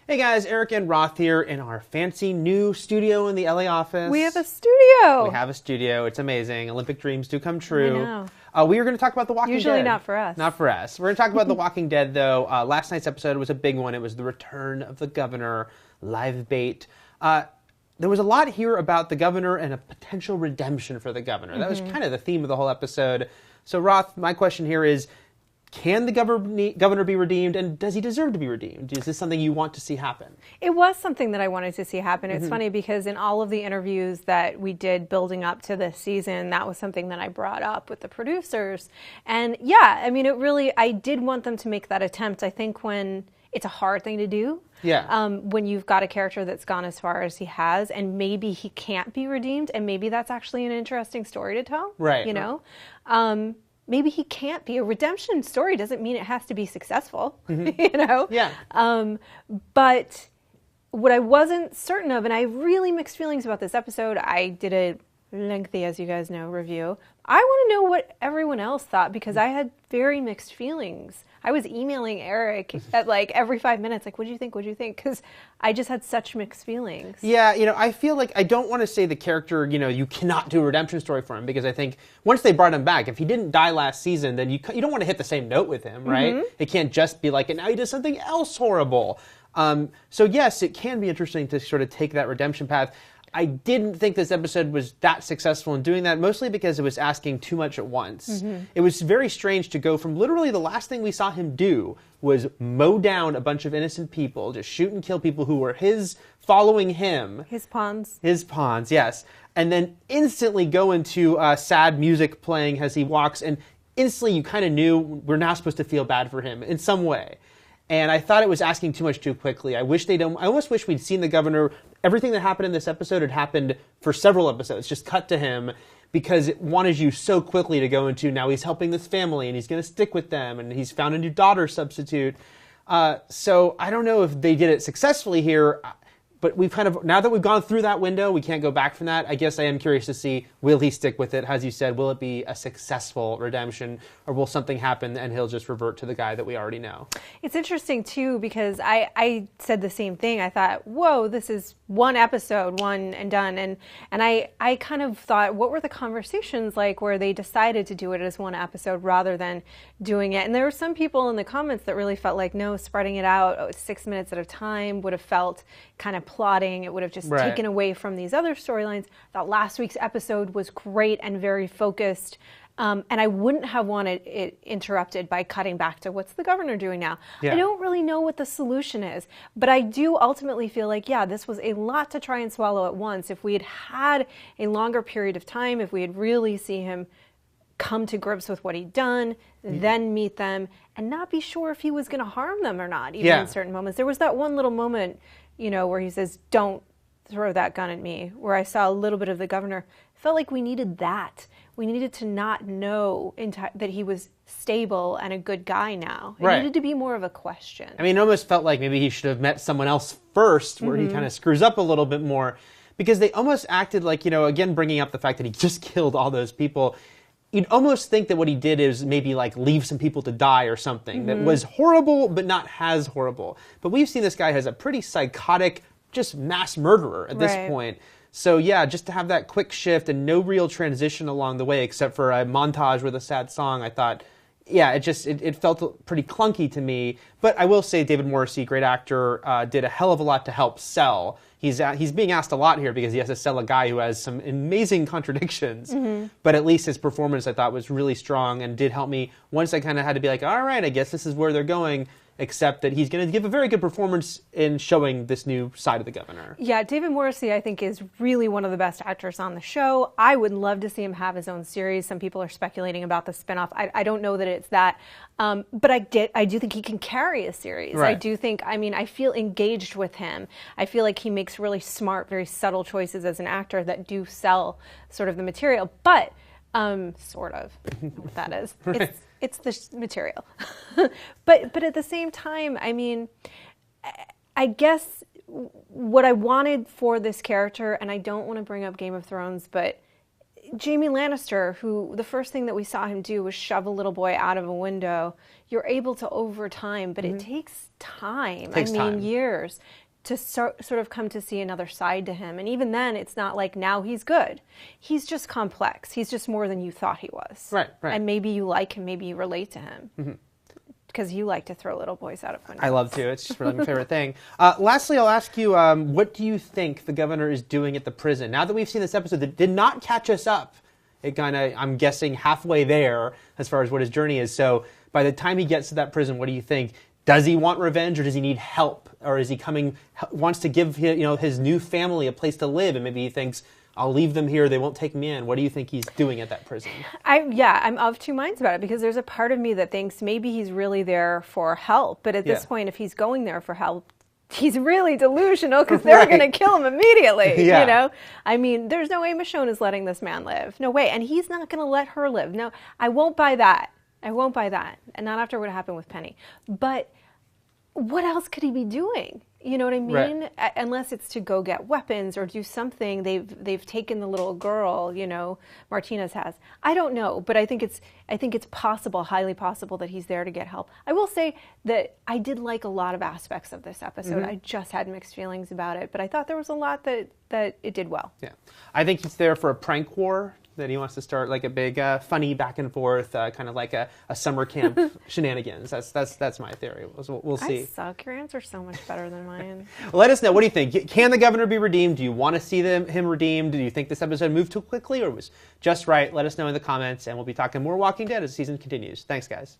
Hey guys, Eric and Roth here in our fancy new studio in the LA office. We have a studio. We have a studio. It's amazing. Olympic dreams do come true. I know. We are going to talk about The Walking Dead. Usually not for us. Not for us. We're going to talk about The Walking Dead, though. Last night's episode was a big one. It was the return of the governor, live bait. There was a lot here about the governor and a potential redemption for the governor. That was kind of the theme of the whole episode. So, Roth, my question here is, can the governor be redeemed, and does he deserve to be redeemed? Is this something you want to see happen? It was something that I wanted to see happen. It's funny because in all of the interviews that we did building up to this season, that was something that I brought up with the producers. And yeah, I mean, I did want them to make that attempt. I think when it's a hard thing to do. Yeah. When you've got a character that's gone as far as he has, and maybe he can't be redeemed, and maybe that's actually an interesting story to tell. Right. You know? Maybe he can't be. A redemption story doesn't mean it has to be successful, you know? Yeah. But what I wasn't certain of, and I have really mixed feelings about this episode, I did a lengthy, as you guys know, review. I want to know what everyone else thought, because I had very mixed feelings. I was emailing Eric at like every 5 minutes, like, what do you think? What do you think? Because I just had such mixed feelings. Yeah, I feel like I don't want to say the character, you cannot do a redemption story for him, because I think once they brought him back, if he didn't die last season, then you don't want to hit the same note with him, right? It can't just be like, and now he does something else horrible. So yes, it can be interesting to sort of take that redemption path. I didn't think this episode was that successful in doing that, mostly because it was asking too much at once. It was very strange to go from literally the last thing we saw him do was mow down a bunch of innocent people, just shoot and kill people who were following him. His pawns. His pawns, yes. And then instantly go into sad music playing as he walks, and instantly you kind of knew we're now supposed to feel bad for him in some way. And I thought it was asking too much too quickly. I almost wish we'd seen the governor. Everything that happened in this episode had happened for several episodes, just cut to him, because it wanted you so quickly to go into, now he's helping this family and he's going to stick with them and he's found a new daughter substitute. So I don't know if they did it successfully here, but now that we've gone through that window, we can't go back from that. I guess I am curious to see, will he stick with it? As you said, will it be a successful redemption, or will something happen and he'll just revert to the guy that we already know? It's interesting, too, because I said the same thing. I thought, whoa, this is one episode, one and done. And I kind of thought, what were the conversations like where they decided to do it as one episode rather than doing it? And there were some people in the comments that really felt like, no, spreading it out 6 minutes at a time would have felt kind of plotting. It would have just taken away from these other storylines. I thought last week's episode was great and very focused. And I wouldn't have wanted it interrupted by cutting back to what's the governor doing now. Yeah. I don't really know what the solution is, but I do ultimately feel like, yeah, this was a lot to try and swallow at once. If we had had a longer period of time, if we had really seen him come to grips with what he'd done, then meet them, and not be sure if he was going to harm them or not, even in certain moments. There was that one little moment, where he says, don't throw that gun at me, where I saw a little bit of the governor. It felt like we needed that. We needed to not know that he was stable and a good guy now. It needed to be more of a question. I mean, it almost felt like maybe he should have met someone else first, where he kind of screws up a little bit more, because they almost acted like, again, bringing up the fact that he just killed all those people. You'd almost think that what he did is maybe like leave some people to die or something that was horrible, but not as horrible. But we've seen this guy as a pretty psychotic, just mass murderer at this point. So yeah, just to have that quick shift and no real transition along the way, except for a montage with a sad song, I thought, yeah, it felt pretty clunky to me. But I will say David Morrissey, great actor, did a hell of a lot to help sell. He's being asked a lot here because he has to sell a guy who has some amazing contradictions. But at least his performance, I thought, was really strong and did help me. Once I kind of had to be like, all right, I guess this is where they're going, except that he's going to give a very good performance in showing this new side of the governor. Yeah, David Morrissey, I think, is really one of the best actors on the show. I would love to see him have his own series. Some people are speculating about the spinoff. I don't know that it's that. But I do think he can carry a series. I do think, I feel engaged with him. I feel like he makes really smart, very subtle choices as an actor that do sell sort of the material. But, sort of, what that is. It's the material. But at the same time, I guess what I wanted for this character, and I don't want to bring up Game of Thrones, but Jaime Lannister, who the first thing that we saw him do was shove a little boy out of a window, you're able to over time, but it takes time. Takes time. Years to sort of come to see another side to him. And even then, it's not like now he's good. He's just complex. He's just more than you thought he was. Right, right. And maybe you like him, maybe you relate to him. Because you like to throw little boys out of windows. I love to. It's just really my favorite thing. Lastly, I'll ask you, what do you think the governor is doing at the prison? Now that we've seen this episode that did not catch us up, it kind of, I'm guessing, halfway there as far as what his journey is. So by the time he gets to that prison, what do you think? Does he want revenge, or does he need help? Or is he wants to give his new family a place to live, and maybe he thinks, I'll leave them here, they won't take me in. What do you think he's doing at that prison? I'm of two minds about it, because there's a part of me that thinks maybe he's really there for help. But at this point, if he's going there for help, he's really delusional, because they're going to kill him immediately. Yeah. I mean, there's no way Michonne is letting this man live. No way. And he's not going to let her live. No, I won't buy that. I won't buy that. And not after what happened with Penny. But what else could he be doing? You know what I mean? Right. Unless it's to go get weapons or do something. They've taken the little girl, Martinez has. I don't know, but I think it's possible, highly possible, that he's there to get help. I will say that I did like a lot of aspects of this episode. I just had mixed feelings about it, but I thought there was a lot that it did well. Yeah. I think he's there for a prank war, that he wants to start like a big funny back and forth, kind of like a summer camp shenanigans. That's my theory. We'll see. I suck. Your answer's so much better than mine. Let us know. What do you think? Can the governor be redeemed? Do you want to see him redeemed? Do you think this episode moved too quickly or was just right? Let us know in the comments, and we'll be talking more Walking Dead as the season continues. Thanks, guys.